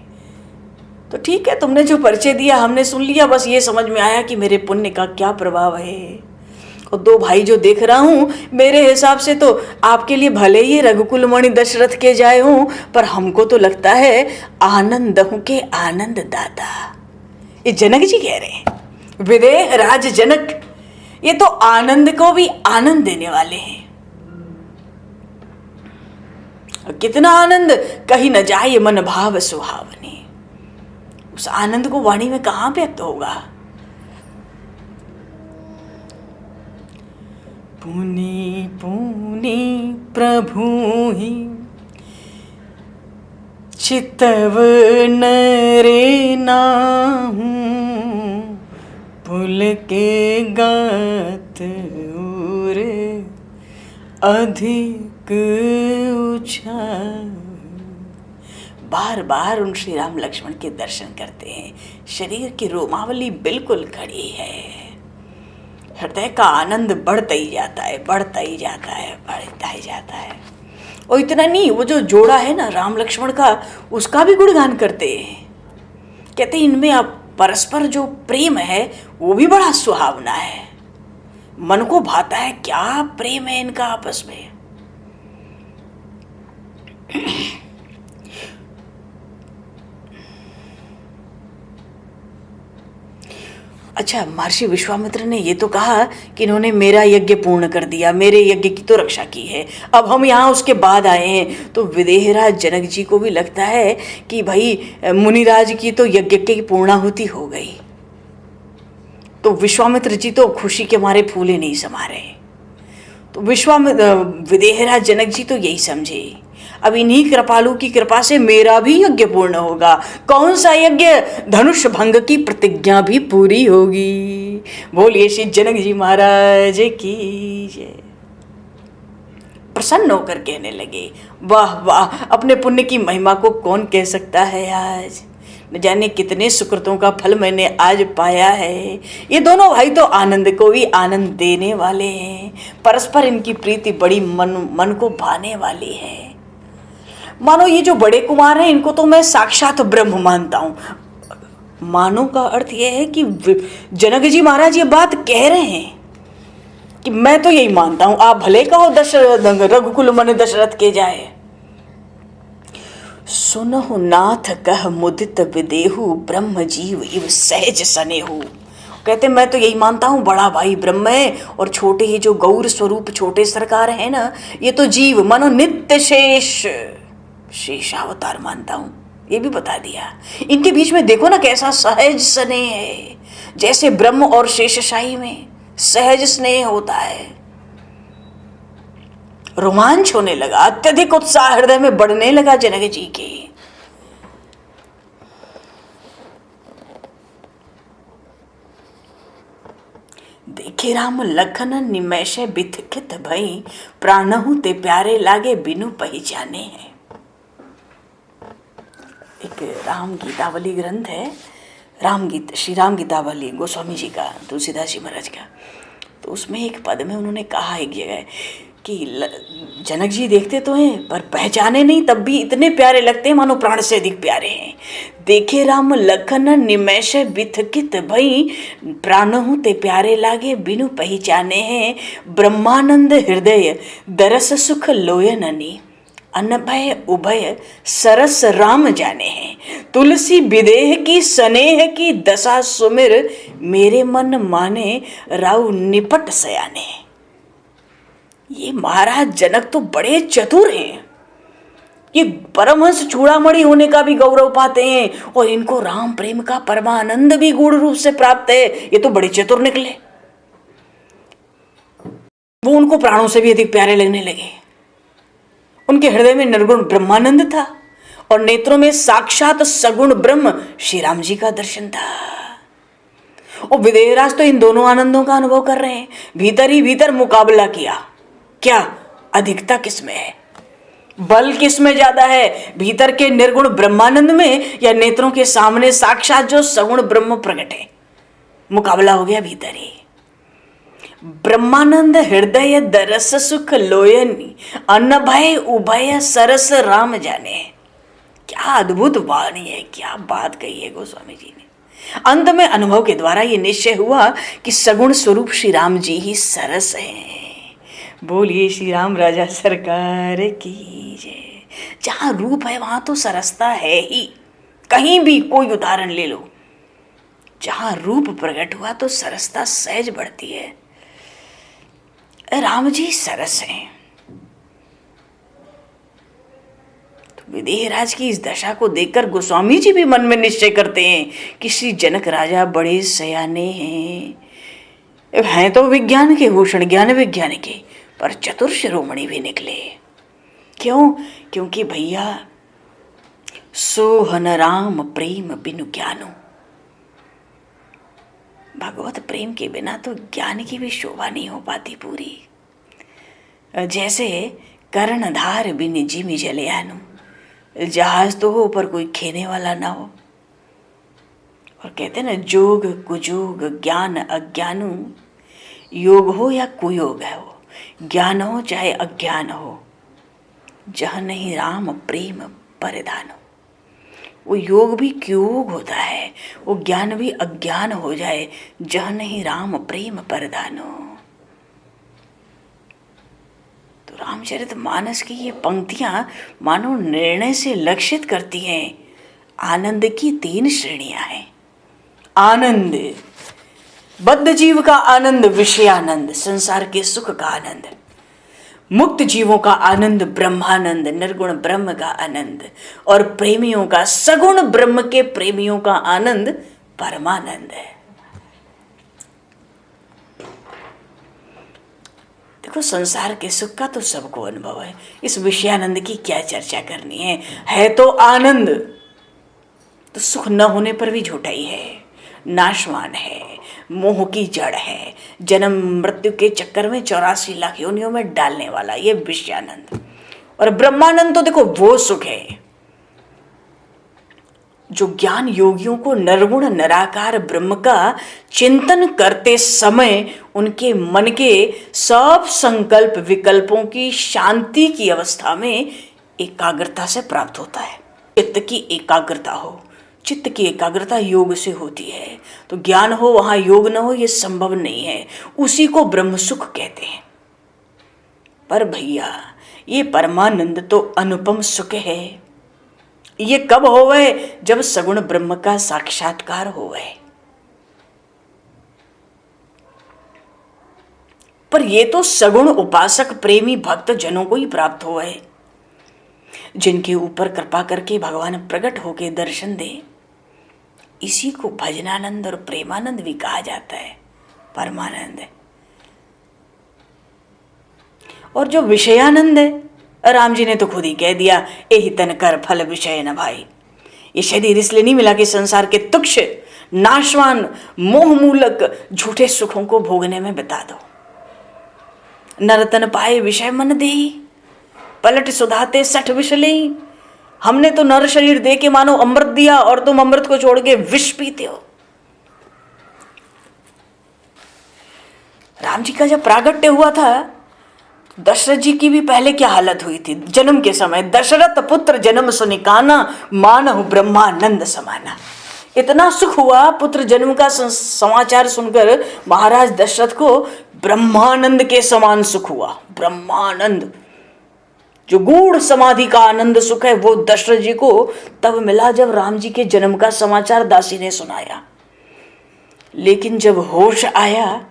तो ठीक है, तुमने जो परिचय दिया हमने सुन लिया, बस ये समझ में आया कि मेरे पुण्य का क्या प्रभाव है। और दो भाई जो देख रहा हूं, मेरे हिसाब से तो आपके लिए भले ही रघुकुल मणि दशरथ के जाए हूं, पर हमको तो लगता है आनंद हूं के आनंद दाता। ये जनक जी कह रहे हैं, विदेह राज जनक, ये तो आनंद को भी आनंद देने वाले हैं। कितना आनंद कहीं न जाए मन भाव सुहावनी। उस आनंद को वाणी में कहां व्यक्त होगा? पुनि पुनि प्रभु ही चितव नरे नाहू, पुल के गात उर अधिक ऊंचा। बार बार उन श्री राम लक्ष्मण के दर्शन करते हैं, शरीर की रोमावली बिल्कुल खड़ी है, हृदय का आनंद बढ़ता ही जाता है, बढ़ता ही जाता है, बढ़ता ही जाता है। और इतना नहीं, वो जो जोड़ा है ना राम लक्ष्मण का, उसका भी गुणगान करते हैं। कहते हैं इनमें अब परस्पर जो प्रेम है वो भी बड़ा सुहावना है, मन को भाता है। क्या प्रेम है इनका आपस में। अच्छा, महर्षि विश्वामित्र ने ये तो कहा कि इन्होंने मेरा यज्ञ पूर्ण कर दिया, मेरे यज्ञ की तो रक्षा की है, अब हम यहाँ उसके बाद आए हैं। तो विदेहराज जनक जी को भी लगता है कि भाई मुनिराज की तो यज्ञ की पूर्णाहुति हो गई। तो विश्वामित्र जी तो खुशी के मारे फूले नहीं समा रहे। तो विदेहराज जनक जी तो यही समझे, अब इन्हीं कृपालु की कृपा से मेरा भी यज्ञ पूर्ण होगा। कौन सा यज्ञ? धनुष भंग की प्रतिज्ञा भी पूरी होगी। बोलिए श्री जनक जी महाराज की जय। प्रसन्न होकर कहने लगे, वाह वाह, अपने पुण्य की महिमा को कौन कह सकता है। आज न जाने कितने सुकृतों का फल मैंने आज पाया है। ये दोनों भाई तो आनंद को भी आनंद देने वाले हैं, परस्पर इनकी प्रीति बड़ी मन को भाने वाली है। मानो ये जो बड़े कुमार हैं इनको तो मैं साक्षात ब्रह्म मानता हूं। मानो का अर्थ यह है कि जनक जी महाराज ये बात कह रहे हैं कि मैं तो यही मानता हूं, आप भले कहो रघुकुल मन दशरथ के जाए। सुनहु नाथ कह मुदित विदेहु, ब्रह्म जीव इव सहज सनेहु। कहते मैं तो यही मानता हूँ, बड़ा भाई ब्रह्म है और छोटे ही जो गौर स्वरूप छोटे सरकार है ना, ये तो जीव मानो नित्य शेषावतार मानता हूँ। ये भी बता दिया। इनके बीच में देखो ना कैसा सहज स्नेह है, जैसे ब्रह्म और शेषशाही में सहज स्नेह होता है। रोमांच होने लगा, अत्यधिक उत्साह हृदय में बढ़ने लगा जनक जी के। देखे राम लखन निमेष बिथकित भई, प्राणहु ते प्यारे लागे बिनु पहचाने हैं। राम गीतावली ग्रंथ है, श्री राम गीतावली गोस्वामी जी का, तुलसीदास जी महाराज का। तो उसमें एक पद में उन्होंने कहा एक जगह कि जनक जी देखते तो हैं पर पहचाने नहीं, तब भी इतने प्यारे लगते हैं मानो प्राण से अधिक प्यारे हैं। देखे राम लखन निमेष बिथकित भई, प्राणहु ते प्यारे लागे बिनु पहचाने हैं। ब्रह्मानंद हृदय दरस सुख लोयननी, अनभय उभय सरस राम जाने हैं। तुलसी विदेह की स्नेह की दशा सुमिर, मेरे मन माने राउ निपट सयाने। ये महाराज जनक तो बड़े चतुर हैं, ये परमहंस चूड़ामणि होने का भी गौरव पाते हैं और इनको राम प्रेम का परमानंद भी गूढ़ रूप से प्राप्त है। ये तो बड़े चतुर निकले, वो उनको प्राणों से भी अधिक प्यारे लगने लगे। उनके हृदय में निर्गुण ब्रह्मानंद था और नेत्रों में साक्षात सगुण ब्रह्म श्री राम जी का दर्शन था। और विदेहराज तो इन दोनों आनंदों का अनुभव कर रहे हैं। भीतर ही भीतर मुकाबला किया, क्या अधिकता किसमें है, बल किसमें ज्यादा है, भीतर के निर्गुण ब्रह्मानंद में या नेत्रों के सामने साक्षात जो सगुण ब्रह्म प्रकट है। मुकाबला हो गया भीतर ही। ब्रह्मानंद हृदय दरस सुख लोयनी, अनभय उभय सरस राम जाने। क्या अद्भुत वाणी है, क्या बात कही है गोस्वामी जी ने। अंत में अनुभव के द्वारा ये निश्चय हुआ कि सगुण स्वरूप श्री राम जी ही सरस हैं। बोलिए श्री राम राजा सरकार की जय। जहां रूप है वहां तो सरसता है ही, कहीं भी कोई उदाहरण ले लो, जहां रूप प्रकट हुआ तो सरसता सहज बढ़ती है। राम जी सरस हैं। तो विदेहराज की इस दशा को देखकर गोस्वामी जी भी मन में निश्चय करते हैं कि श्री जनक राजा बड़े सयाने हैं तो विज्ञान के भूषण, ज्ञान विज्ञान के, पर चतुर शिरोमणि भी निकले। क्यों? क्योंकि भैया सोहन राम प्रेम बिनु ज्ञानो, भगवत प्रेम के बिना तो ज्ञान की भी शोभा नहीं हो पाती पूरी। जैसे कर्णधार बिन जिमि जलयानु, जहाज तो हो पर कोई खेने वाला ना हो। और कहते ना जोग कुजोग ज्ञान अज्ञानु, योग हो या कुयोग हो, ज्ञान हो चाहे अज्ञान हो, जहाँ नहीं राम प्रेम परिधान हो। वो योग भी कुयोग होता है, वो ज्ञान भी अज्ञान हो जाए, जहाँ नहीं राम प्रेम परिधान हो। तो रामचरित मानस की ये पंक्तियां मानो निर्णय से लक्षित करती हैं। आनंद की 3 श्रेणियां हैं। आनंद, बद्ध जीव का आनंद विषयानंद, संसार के सुख का आनंद। मुक्त जीवों का आनंद ब्रह्मानंद, निर्गुण ब्रह्म का आनंद। और प्रेमियों का, सगुण ब्रह्म के प्रेमियों का आनंद परमानंद है। देखो संसार के सुख का तो सबको अनुभव है, इस विषयानंद की क्या चर्चा करनी है तो आनंद तो सुख न होने पर भी झूठा ही है, नाशवान है, मोह की जड़ है, जन्म मृत्यु के चक्कर में 84 लाख योनियों में डालने वाला ये विषयानंद। और ब्रह्मानंद तो देखो वो सुख है जो ज्ञान योगियों को निर्गुण निराकार ब्रह्म का चिंतन करते समय उनके मन के सब संकल्प विकल्पों की शांति की अवस्था में एकाग्रता से प्राप्त होता है। चित्त की एकाग्रता हो, चित्त की एकाग्रता योग से होती है। तो ज्ञान हो वहां योग न हो ये संभव नहीं है, उसी को ब्रह्म सुख कहते हैं। पर भैया ये परमानंद तो अनुपम सुख है। ये कब होवे? जब सगुण ब्रह्म का साक्षात्कार होवे। पर ये तो सगुण उपासक प्रेमी भक्त जनों को ही प्राप्त होवे, जिनके ऊपर कृपा करके भगवान प्रकट होके दर्शन दे। इसी को भजनानंद और प्रेमानंद भी कहा जाता है, परमानंद। और जो विषयानंद है, राम जी ने तो खुद ही कह दिया, एहि तन कर फल विषय न भाई। ये शरीर इसलिए नहीं मिला कि संसार के तुक्ष नाशवान मोह मूलक झूठे सुखों को भोगने में बिता दो। नरतन पाए विषय मन देही, पलट सुधाते 60 विष लेई। हमने तो नर शरीर दे के मानो अमृत दिया और तुम अमृत को छोड़ के विष पीते हो। राम जी का जब प्रागट्य हुआ था, दशरथ जी की भी पहले क्या हालत हुई थी जन्म के समय। दशरथ पुत्र जन्म सुनिकाना, मानहु ब्रह्मानंद समाना। इतना सुख हुआ पुत्र जन्म का समाचार सुनकर महाराज दशरथ को ब्रह्मानंद के समान सुख हुआ। ब्रह्मानंद, जो गूढ़ समाधि का आनंद सुख है, वो दशरथ जी को तब मिला जब राम जी के जन्म का समाचार दासी ने सुनाया। लेकिन जब होश आया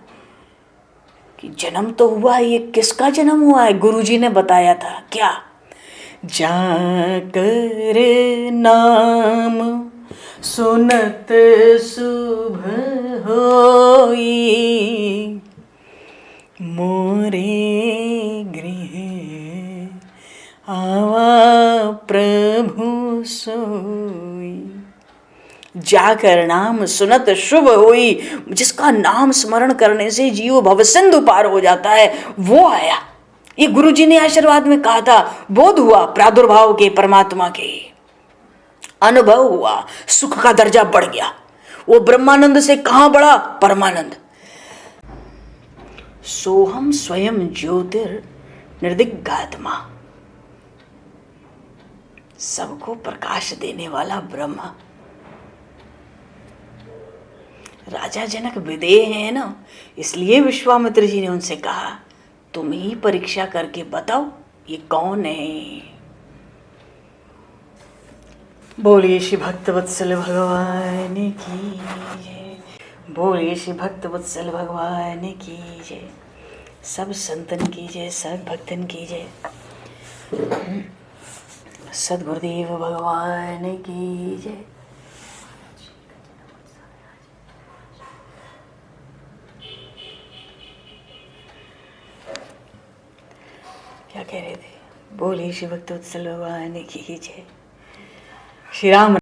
कि जन्म तो हुआ, ये किसका जन्म हुआ है, गुरुजी ने बताया था क्या, जाकर नाम सुनत शुभ होई, मोरे गृह आवा प्रभु सोई। जाकर नाम सुनत शुभ होई, जिसका नाम स्मरण करने से जीव भवसिंधु पार हो जाता है, वो आया। ये गुरुजी ने आशीर्वाद में कहा था। बोध हुआ प्रादुर्भाव के परमात्मा के, अनुभव हुआ, सुख का दर्जा बढ़ गया। वो ब्रह्मानंद से कहां बढ़ा, परमानंद। सोहम स्वयं ज्योतिर निर्दिग्धात्मा, सबको प्रकाश देने वाला ब्रह्म। राजा जनक विदेह है ना, इसलिए विश्वामित्र जी ने उनसे कहा तुम ही परीक्षा करके बताओ ये कौन है। बोलिए श्री भक्त वत्सल भगवान की जय, बोलिए श्री भक्त वत्सल भगवान की जय, सब संतन की जय, सब भक्तन की जय, सद्गुरुदेव भगवान की जय। क्या कह रहे थे, बोलिए श्री भक्त वत्सल भगवान की जय। श्री राम